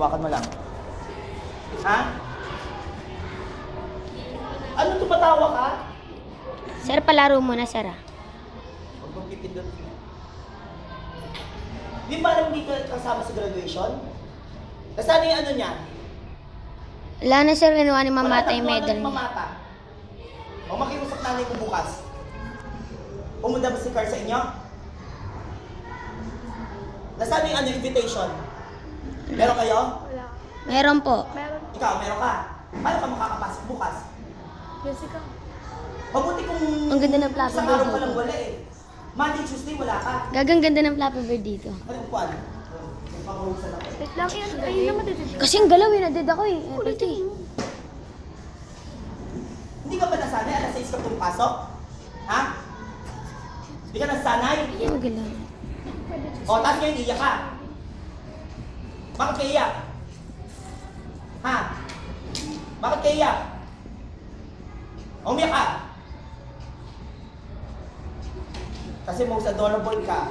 Hawakan mo lang. Ha? Ano tumatawa ka? Sir, palaro muna, sir, ah. Huwag mong pipindot. Di ba alam hindi ka kasama sa graduation? Nasaan yung ano niya? Wala na, sir. Kinuha ni Mamata yung Wala medal nang niya. Mamata. O makiusap nanay ko bukas. Pumunta ba si Carl sa inyo? Nasaan yung ano, invitation? Meron kayo? Wala. Meron po. Meron. Ikaw, meron ka? Paano ka makakapasok bukas? Jessica. Mabuti kung Ang ganda ng Flappy isang Bird araw ka dito. lang wala eh. Monday, Tuesday, wala ka. Gagang ganda ng Flappy Bird dito. Anong kwan? May pangurusan ako. Wait lang, ayun naman dito. Kasi ang galaw eh. Nadid ako eh. Ito eh. Hindi ka ba nasanay? Alas 6 ka pumapasok? Ha? Hindi ka nasanay? Ang galaw. O, tapos ngayon iiyak ka. Bakit ka iiyak? Ha? Bakit ka iiyak? Umiyak ka. Kasi most adorable ka.